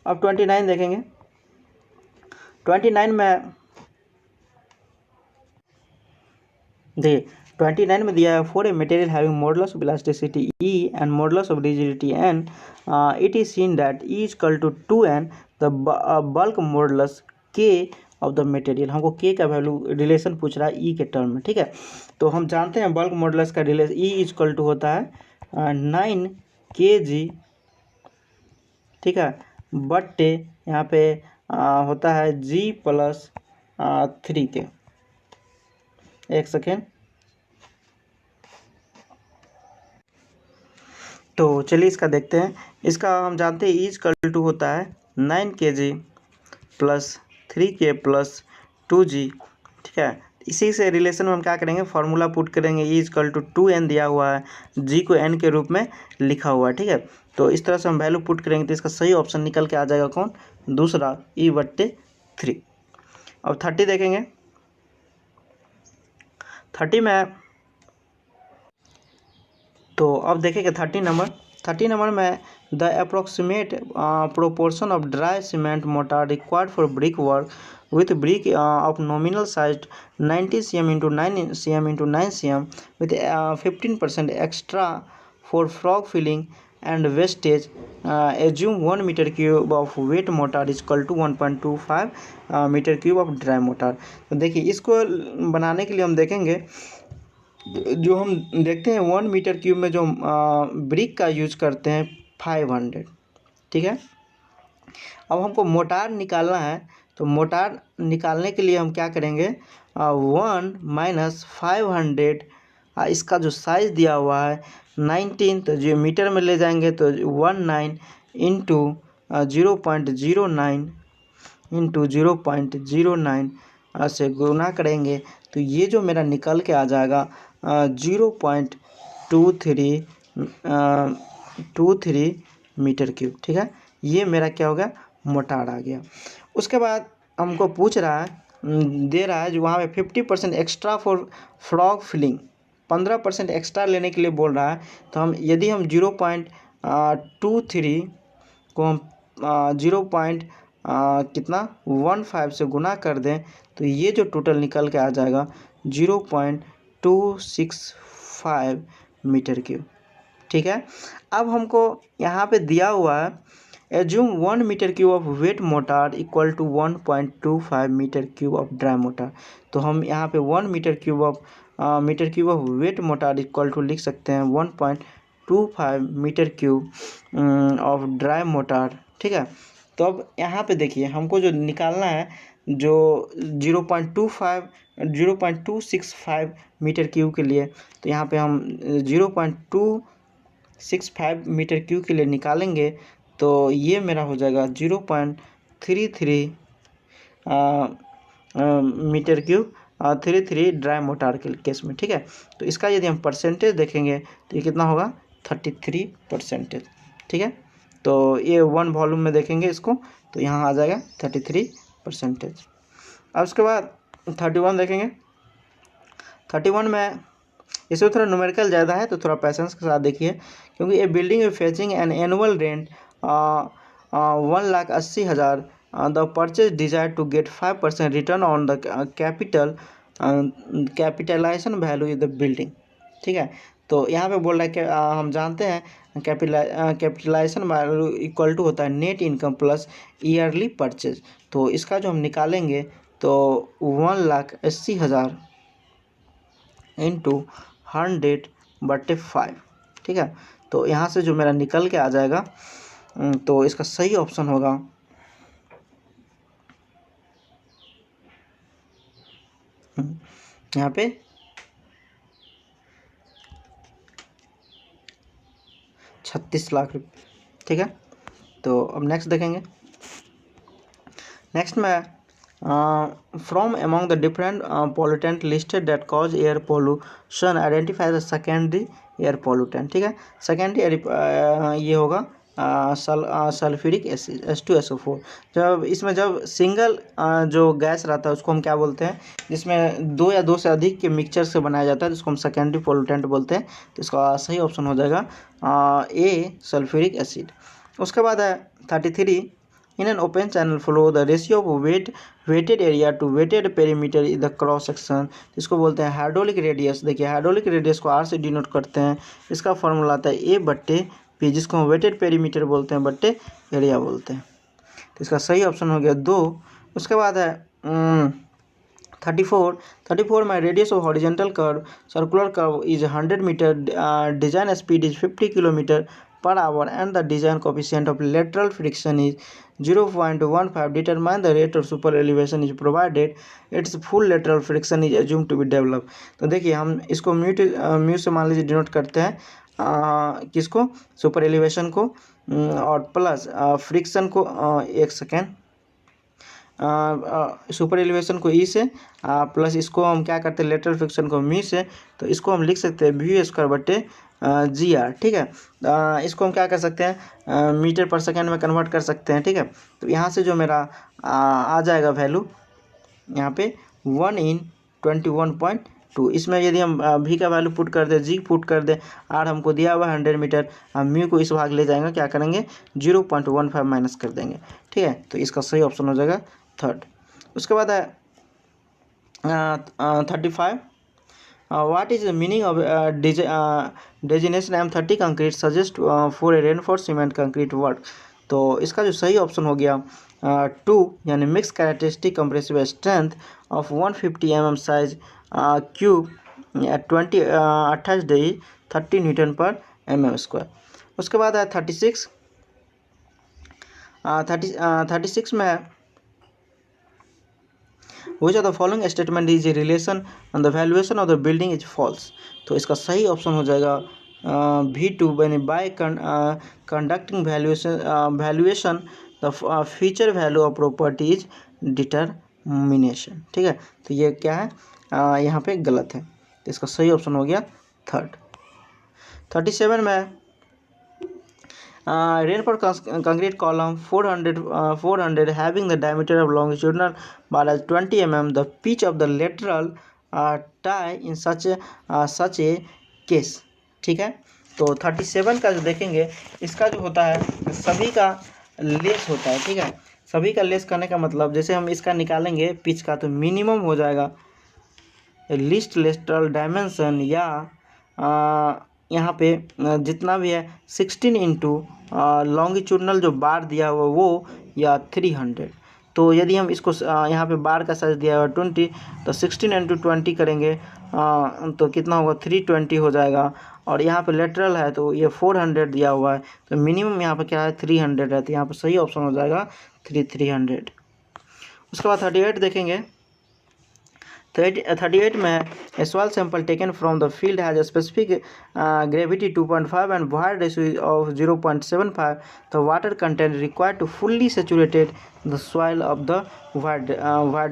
अब 29 देखेंगे। 29 में देखिए 29 में दिया है for a material having modulus of elasticity E and modulus of rigidity N, it is seen that E equal to 2N the bulk modulus K of the material. हमको K का वैल्यू रिलेशन पूछ रहा है E के term में। ठीक है, तो हम जानते हैं बल्क मॉडुलस का रिलेशन E इक्वल टू होता है 9 kg। ठीक है, बट्टे यहाँ पे होता है G + 3K। एक सेकेंड, तो चलिए इसका देखते हैं। इसका हम जानते हैं E इक्वल टू होता है 9 kg + 3K + 2G। ठीक है, इसी से रिलेशन में हम क्या करेंगे फार्मूला पुट करेंगे। E इक्वल टू 2N दिया हुआ है, G को N के रूप में लिखा हुआ है। ठीक है, तो इस तरह से हम वैल्यू पुट करेंगे तो इसका सही ऑप्शन निकल के आ जाएगा कौन, दूसरा E/3। अब 30 देखेंगे। 30 में तो अब देखेंगे 30 नंबर में the approximate proportion of dry cement motor required for brick work with brick of nominal size 90 cm into 9 cm into 9 cm with 15% extra for frog filling and wastage, assume 1 meter cube of wet mortar is equal to 1.25 meter cube of dry mortar। तो देखिए इसको बनाने के लिए हम देखेंगे जो हम देखते हैं 1 मीटर क्यूब में जो ब्रिक का यूज करते हैं 500। ठीक है, अब हमको मोटार निकालना है तो मोटार निकालने के लिए हम क्या करेंगे 1 - 500, इसका जो साइज़ दिया हुआ है 19, तो जो मीटर में ले जाएंगे तो 19 इंटू 0.09 इंटू 0.09 से गुना करेंगे तो ये जो मेरा निकल के आ जाएगा 0.23 मीटर क्यूब। ठीक है, ये मेरा क्या हो गया मोटार आ गया। उसके बाद हमको पूछ रहा है दे रहा है जो वहाँ पे 50% extra for frog filling, 15% extra लेने के लिए बोल रहा है। तो हम यदि हम 0.23 को हम कितना 15 से गुना कर दें तो ये जो टोटल निकल के आ जाएगा 0.265 मीटर क्यूब। ठीक है, अब हमको यहाँ पे दिया हुआ है assume 1 metre cube of wet mortar equal to 1.25 metre cube of dry mortar. तो हम यहाँ पे 1 metre cube of wet mortar equal to लिख सकते हैं 1.25 metre cube of dry mortar. ठीक है, तो अब यहाँ पे देखिए हमको जो निकालना है जो 0.265 मीटर क्यूब के लिए, तो यहाँ पे हम 0.265 मीटर क्यूब के लिए निकालेंगे तो ये मेरा हो जाएगा 0.33 मीटर क्यूब 33 ड्राई मोटार के केस में। ठीक है, तो इसका यदि हम परसेंटेज देखेंगे तो ये कितना होगा 33%। ठीक है, तो ये 1 वॉल्यूम में देखेंगे इसको तो यहाँ आ जाएगा 33%। अब उसके बाद 31 देखेंगे। 31 में इसमें थोड़ा न्यूमेरिकल ज़्यादा है तो थोड़ा पैसेंस के साथ देखिए, क्योंकि ये बिल्डिंग है fetching an annual rent 1,80,000 the purchase desire to get 5% return on the capitalization value is the building. ठीक है, तो यहाँ पे बोल रहा है कि हम जानते हैं कैपिटलाइजेशन वैल्यू इक्वल टू होता है net income plus yearly purchase. तो इसका जो हम निकालेंगे तो 1,80,000 इंटू 100/5। ठीक है, तो यहाँ से जो मेरा निकल के आ जाएगा तो इसका सही ऑप्शन होगा यहाँ पे 36 लाख रुपये। ठीक है, तो अब नेक्स्ट देखेंगे। नेक्स्ट में from among the different pollutant listed that cause air pollution identify the secondary air pollutant. ठीक है, सेकेंडरी ये होगा सल्फ्यूरिक एसिड H2SO4। जब इसमें जब सिंगल जो गैस रहता है उसको हम क्या बोलते हैं, जिसमें 2 या 2 से अधिक के मिक्सचर से बनाया जाता है जिसको हम सेकेंडरी पोल्यूटेंट बोलते हैं। तो इसका सही ऑप्शन हो जाएगा ए सल्फ्यूरिक एसिड। उसके बाद है 33 in an open channel flow the ratio of wetted area to wetted perimeter is the cross section. इसको बोलते हैं हाइड्रोलिक रेडियस। देखिए हाइड्रोलिक रेडियस को R से डिनोट करते हैं। इसका फॉर्मूला आता है A/P, जिसको हम वेटेड पेरीमीटर बोलते हैं बट्टे एरिया बोलते हैं। तो इसका सही ऑप्शन हो गया 2। उसके बाद है 34 में radius of horizontal curve circular curve is 100 metre, design speed is 50 km/h and the design coefficient of lateral friction is 0.15. Determine the rate of super elevation is provided its full lateral friction is assumed to be developed। तो देखिए हम इसको mu से मान लीजिए denote करते हैं किसको, सुपर एलिवेशन को, और प्लस फ्रिक्शन को, एक सेकेंड, सुपर एलिवेशन को ई से प्लस इसको हम क्या करते हैं लेटरल फ्रिक्शन को मी से, तो इसको हम लिख सकते हैं V²/GR। ठीक है, इसको हम क्या कर सकते हैं मीटर पर सेकेंड में कन्वर्ट कर सकते हैं। ठीक है, तो यहाँ से जो मेरा आ जाएगा वैल्यू यहाँ पे 1/21.2। इसमें यदि हम V का वैल्यू पुट कर दें, G पुट कर दें, R हमको दिया हुआ 100 मीटर, हम म्यू को इस भाग ले जाएंगे, क्या करेंगे 0.15 माइनस कर देंगे। ठीक है, तो इसका सही ऑप्शन हो जाएगा 3rd। उसके बाद है 35 what is the meaning of designation M30 concrete suggest for a reinforced cement concrete work। तो इसका जो सही ऑप्शन हो गया 2 यानी mix characteristic compressive strength of 150 mm size cube 28 days 30 Nm/mm²। उसके बाद है 36 में which of the following statement is a relation and the valuation of the building is false। तो इसका सही ऑप्शन हो जाएगा V2 by conducting valuation the future value of property is determination। ठीक है, तो ये क्या है यहाँ पे गलत है, तो इसका सही ऑप्शन हो गया 3rd। 37 में reinforced concrete column 400 having the diameter of longitudinal bar as 20 mm, the pitch of the lateral tie in such a case। ठीक है, तो 37 का जो देखेंगे इसका जो होता है सभी का लेस होता है। ठीक है, सभी का लेस करने का मतलब जैसे हम इसका निकालेंगे पिच का तो मिनिमम हो जाएगा लीस्ट लेटरल डायमेंशन या यहाँ पे जितना भी है 16 इंटू लॉन्गिट्यूडनल जो बार दिया हुआ वो या 300। तो यदि हम इसको यहाँ पे बार का साइज दिया हुआ 20 तो 16 इंटू 20 करेंगे तो कितना होगा 320 हो जाएगा। और यहाँ पे लेटरल है तो ये 400 दिया हुआ है तो मिनिमम यहाँ पे क्या है 300 है तो यहाँ पे सही ऑप्शन हो जाएगा 300। उसके बाद 38 देखेंगे। 38 में a soil sample taken from the field has a specific gravity 2.5 and void ratio of 0.75. The water content required to fully saturated the soil of the void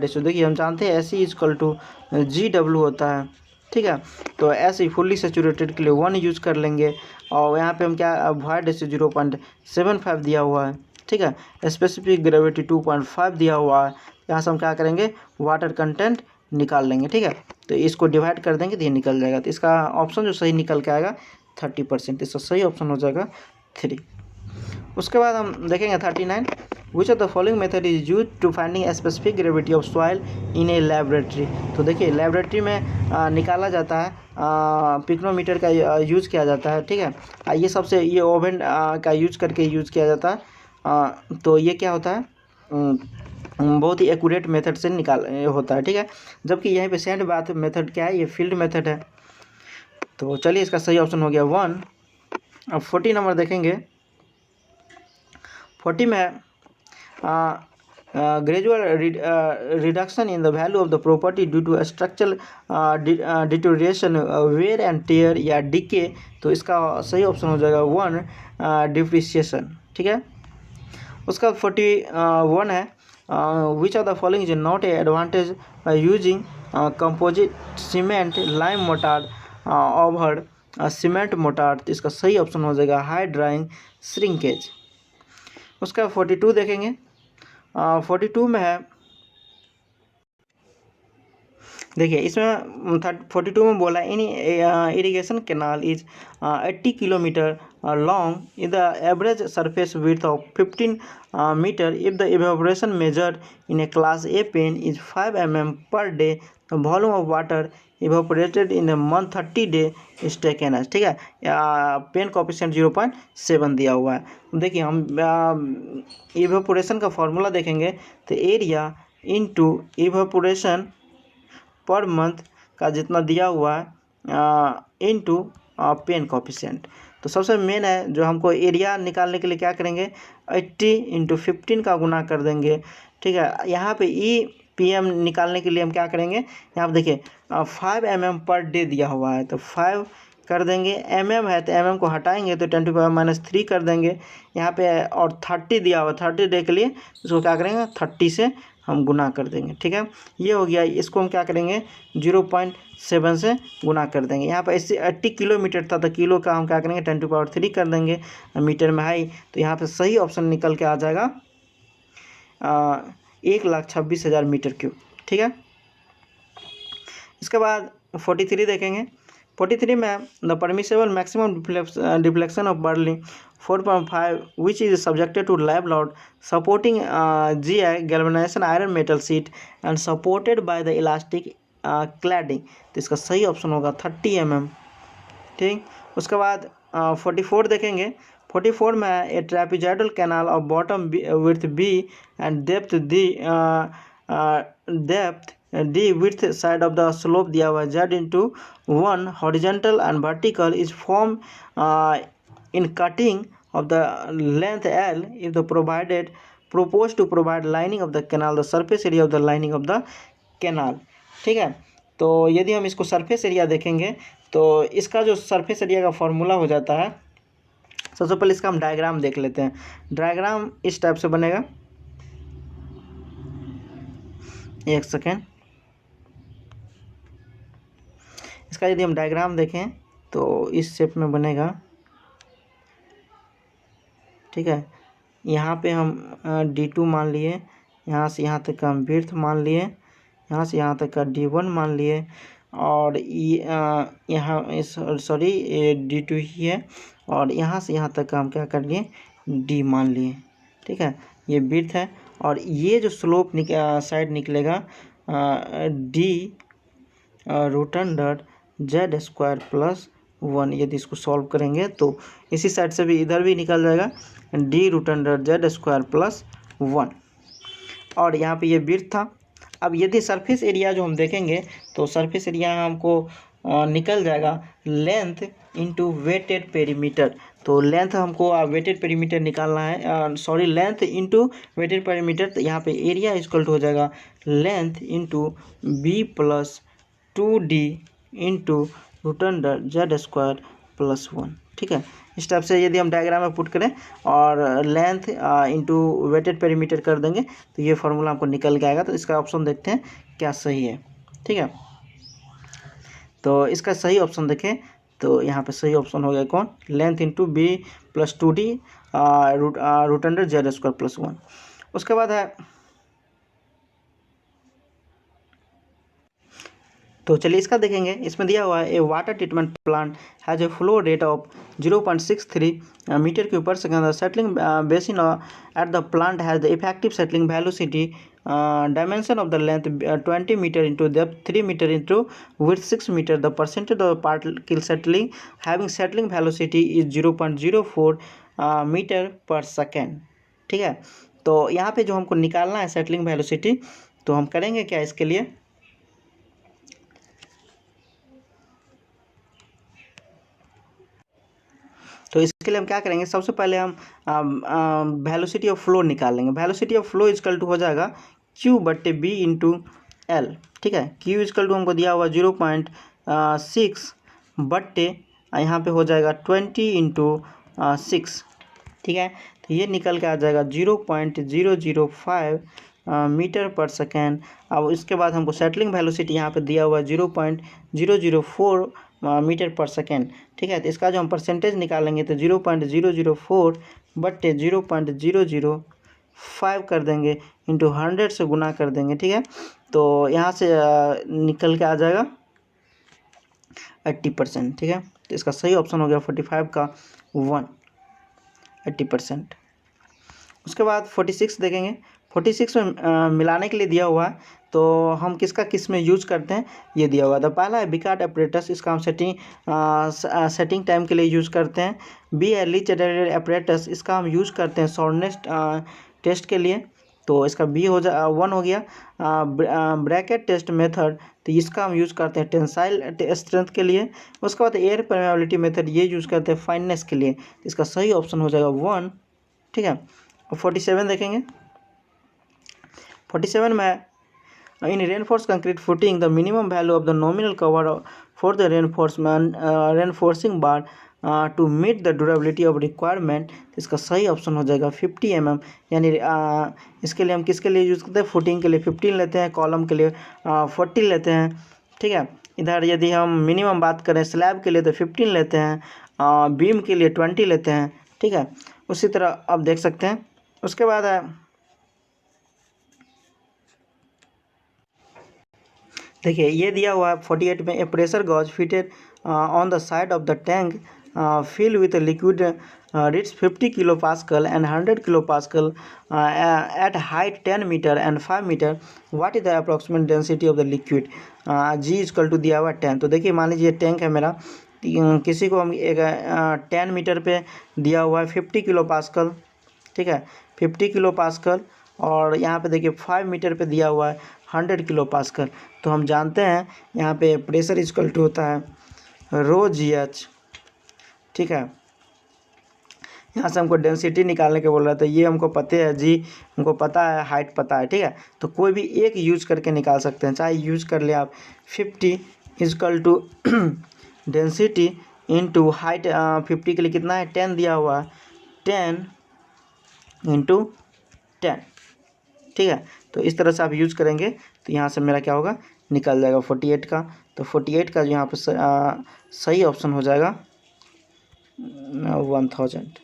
ratio। देखिए हम जानते हैं SE इक्वल टू GW होता है, ठीक है। तो ऐसे फुल्ली सेचूरेटेड के लिए 1 यूज कर लेंगे और यहाँ पे हम क्या void ratio 0.75 दिया हुआ है, ठीक है। स्पेसिफिक ग्रेविटी 2.5 दिया हुआ है। यहाँ से हम क्या करेंगे वाटर कंटेंट निकाल लेंगे, ठीक है। तो इसको डिवाइड कर देंगे तो ये निकल जाएगा। तो इसका ऑप्शन जो सही निकल के आएगा 30%, इसका सही ऑप्शन हो जाएगा 3। उसके बाद हम देखेंगे 39 which of the following method is use to finding specific gravity of soil in a laboratory. तो देखिए लेबोरेटरी में निकाला जाता है पिक्नोमीटर का यूज़ किया जाता है, ठीक है। ये सबसे ये ओवन का यूज करके यूज़ किया जाता है। तो ये क्या होता है बहुत ही एक्यूरेट मेथड से निकाल होता है, ठीक है। जबकि यहाँ पे सैंड बाथ मेथड क्या है, ये फील्ड मेथड है। तो चलिए इसका सही ऑप्शन हो गया 1। अब 40 नंबर देखेंगे। 40 में gradual reduction in the value of the property due to structural deterioration wear and tear या डीके। तो इसका सही ऑप्शन हो जाएगा 1 डिप्रिसिएशन, ठीक है। उसका 41 है which of the following is not a advantage by using composite cement lime mortar over cement mortar। तो इसका सही ऑप्शन हो जाएगा हाई ड्राइंग श्रिंकेज। उसका 42 देखेंगे। 42 में है देखिए इसमें 42 में बोला in irrigation canal is 80 kilometre long in the average surface width of 15 metre if the evaporation measured in a class a pan is 5 mm per day. The volume of water evaporated in a month 30 day is taken as, ठीक है। Pen coefficient 0.7 दिया हुआ है। देखिए हम evaporation का formula देखेंगे तो area into evaporation per month का जितना दिया हुआ है इनटू पेन कोएफिशिएंट। तो सबसे मेन है जो हमको एरिया निकालने के लिए क्या करेंगे 80 इंटू 15 का गुना कर देंगे, ठीक है। यहाँ पे EPM निकालने के लिए हम क्या करेंगे यहाँ पे देखिए 5 mm पर डे दिया हुआ है तो 5 कर देंगे, mm है तो mm को हटाएंगे तो 10⁻³ कर देंगे यहाँ पे। और 30 दिया हुआ 30 डे के लिए इसको क्या करेंगे 30 से हम गुना कर देंगे, ठीक है। ये हो गया। इसको हम क्या करेंगे 0.7 से गुना कर देंगे। यहाँ पर ऐसे 80 किलोमीटर था तो किलो का हम क्या करेंगे 10⁻³ कर देंगे मीटर में हाई। तो यहाँ पे सही ऑप्शन निकल के आ जाएगा 1,26,000 मीटर क्यूब, ठीक है। इसके बाद 43 देखेंगे। 43 में the permissible maximum deflection of purlin 4.5 which is subjected to lab load supporting GI galvanization iron metal sheet and supported by the elastic cladding। तो इसका सही ऑप्शन होगा 30 mm, ठीक। उसके बाद 44 देखेंगे। 44 में a trapezoidal canal of bottom width B and depth D width side of the slope दिया हुआ Z into 1 horizontal and vertical is formed in cutting of the length L if the proposed to provide lining of the canal the surface area of the lining of the canal, ठीक है। तो यदि हम इसको surface area देखेंगे तो इसका जो सरफेस एरिया का फॉर्मूला हो जाता है, सबसे पहले इसका हम डायग्राम देख लेते हैं। डायग्राम इस टाइप से बनेगा, एक सेकेंड। इसका यदि हम डायग्राम देखें तो इस शेप में बनेगा, ठीक है। यहाँ पे हम D2 मान लिए, यहाँ से यहाँ तक का हम विड्थ मान लिए, यहाँ से यहाँ तक का D1 मान लिए और यहाँ सॉरी D2 ही है और यहाँ से यहाँ तक का हम क्या कर लिए D मान लिए, ठीक है। ये विड्थ है और ये जो स्लोप साइड निकलेगा d root under z square plus 1। यदि इसको सॉल्व करेंगे तो इसी साइड से भी इधर भी निकल जाएगा d root under z square plus 1। और यहाँ पे ये विड्थ था। अब यदि सरफेस एरिया जो हम देखेंगे तो सरफेस एरिया हमको निकल जाएगा लेंथ इंटू वेटेड पेरीमीटर। तो लेंथ हमको वेटेड पेरीमीटर निकालना है, sorry length into wetted perimeter. तो यहाँ पे एरिया इक्वल टू हो जाएगा length into b plus 2d into root under z square plus 1। ठीक है, इस टाइप से यदि हम डायग्राम में पुट करें और लेंथ इंटू वेटेड पेरीमीटर कर देंगे तो ये फार्मूला हमको निकल के आएगा। तो इसका ऑप्शन देखते हैं क्या सही है। ठीक है, तो इसका सही ऑप्शन देखें तो यहाँ पे सही ऑप्शन हो गया कौन, length into b plus 2d root under z square plus 1। उसके बाद है, तो चलिए इसका देखेंगे। इसमें दिया हुआ है a water treatment plant has a flow rate of 0.63 metre cube per second. Settling basin at the plant has the effective settling velocity dimension of the length 20 meter into depth 3 meter into width 6 meter. The percentage of particle settling having settling velocity is 0.04 metre पर second. ठीक है, तो यहाँ पे जो हमको निकालना है सेटलिंग वेलोसिटी, तो हम करेंगे क्या इसके लिए, तो इसके लिए हम क्या करेंगे, सबसे पहले हम वेलोसिटी ऑफ फ्लो निकाल लेंगे। Velocity of flow equal to हो जाएगा Q बट्टे बी इंटू एल। ठीक है, Q इजकल टू हमको दिया हुआ 0.6 बट्टे यहाँ पे हो जाएगा 20 इंटू 6। ठीक है, तो ये निकल के आ जाएगा 0.005 मीटर पर सेकेंड। अब इसके बाद हमको सेटलिंग वेलोसिटी यहाँ पे दिया हुआ 0.004 मीटर पर सेकेंड। ठीक है, तो इसका जो हम परसेंटेज निकालेंगे तो 0.004 बट्टे 0.005 कर देंगे इंटू 100 से गुना कर देंगे। ठीक है, तो यहाँ से निकल के आ जाएगा 80%। ठीक है, तो इसका सही ऑप्शन हो गया 45 का 1, 80%। उसके बाद 46 देखेंगे। 46 में मिलाने के लिए दिया हुआ है, तो हम किसका किस में यूज करते हैं ये दिया हुआ था। पहला है बिकार्ड अपरेटस, इसका हम सेटिंग टाइम के लिए यूज़ करते हैं। बी है लीच अपरेटस, इसका हम यूज़ करते हैं शॉर्टनेस टेस्ट के लिए, तो इसका बी हो 1 हो गया। ब्रैकेट टेस्ट मेथड, तो इसका हम यूज़ करते हैं टेंसाइल स्ट्रेंथ के लिए। उसके बाद एयर परमेबिलिटी मेथड, ये यूज़ करते हैं फाइननेस के लिए। इसका सही ऑप्शन हो जाएगा 1। ठीक है, 47 देखेंगे। 47 में in reinforced concrete footing the minimum value of the nominal cover for the reinforcing bar to meet the durability of requirement, इसका सही ऑप्शन हो जाएगा 50 mm। यानी इसके लिए हम किसके लिए यूज़ करते हैं, फुटिंग के लिए 15 लेते हैं, कॉलम के लिए 40 लेते हैं। ठीक है, इधर यदि हम मिनिमम बात करें स्लैब के लिए तो 15 लेते हैं, बीम के लिए 20 लेते हैं। ठीक है, उसी तरह आप देख सकते हैं। उसके बाद है, देखिए ये दिया हुआ है 48 में, a pressure gauge fitted on the side of the tank fill with liquid reads 50 kilo pascal and 100 kilo pascal at height 10 metre and 5 metre. What is the approximate density of the liquid, g equal to दिया हुआ 10। तो देखिए मान लीजिए tank है मेरा, किसी को हम एक 10 मीटर पे दिया हुआ है 50 किलो पास्कल। ठीक है, 50 किलो पास्कल, और यहाँ पे देखिए 5 मीटर पे दिया हुआ है 100 किलो पास्कल। तो हम जानते हैं यहाँ पे प्रेशर इक्वल टू होता है रो जी एच। ठीक है, यहाँ से हमको डेंसिटी निकालने के बोल रहा था, ये हमको पता है, जी हमको पता है, हाइट पता है। ठीक है, तो कोई भी एक यूज़ करके निकाल सकते हैं, चाहे यूज़ कर ले आप 50 equal to density into height. 50 के लिए कितना है, 10 दिया हुआ है, 10 इंटू 10। ठीक है, तो इस तरह से आप यूज़ करेंगे तो यहाँ से मेरा क्या होगा, निकल जाएगा 48 का। तो 48 का जो यहाँ पर सही ऑप्शन हो जाएगा 1000।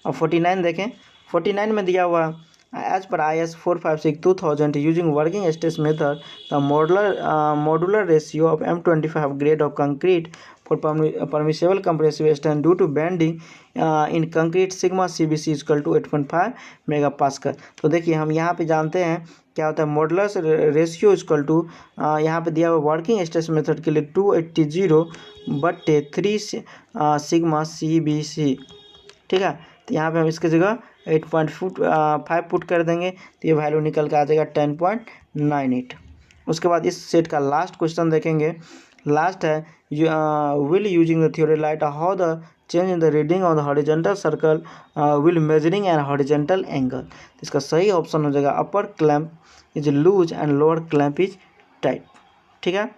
अब 49 देखें। 49 में दिया हुआ as per IS 456/2000 using working stress method the modular ratio of M25 grade of concrete for permissible compressive strength due to bending in concrete sigma CBC equal to 8.5 mega pascal. तो देखिए हम यहाँ पे जानते हैं क्या होता है मॉडुलस रेशियो इक्वल टू यहाँ पे दिया हुआ वर्किंग स्ट्रेस मेथड के लिए 280/3 सिग्मा CBC, ठीक है। तो यहाँ पे हम इसकी जगह 8.5 पुट कर देंगे तो ये वैल्यू निकल के आ जाएगा 10.98। उसके बाद इस सेट का लास्ट क्वेश्चन देखेंगे। लास्ट है will using the theodolite how the change in the reading on the horizontal circle will measuring an horizontal angle. इसका सही ऑप्शन हो जाएगा upper clamp is loose and lower clamp is tight, ठीक है।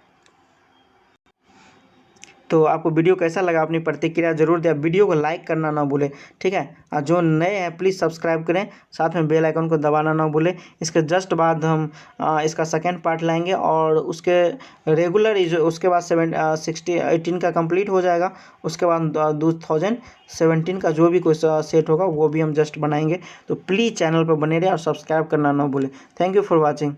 तो आपको video कैसा लगा अपनी प्रतिक्रिया जरूर दें। वीडियो को लाइक करना ना भूलें, ठीक है। और जो नए हैं प्लीज़ सब्सक्राइब करें, साथ में बेल आइकन को दबाना ना भूलें। इसके जस्ट बाद हम इसका सेकेंड पार्ट लाएंगे और उसके रेगुलर उसके बाद 18 का कंप्लीट हो जाएगा। उसके बाद 2017 का जो भी कोई सेट होगा वो भी हम जस्ट बनाएंगे। तो प्लीज़ चैनल पर बने रहे और सब्सक्राइब करना ना भूलें। Thank you for watching.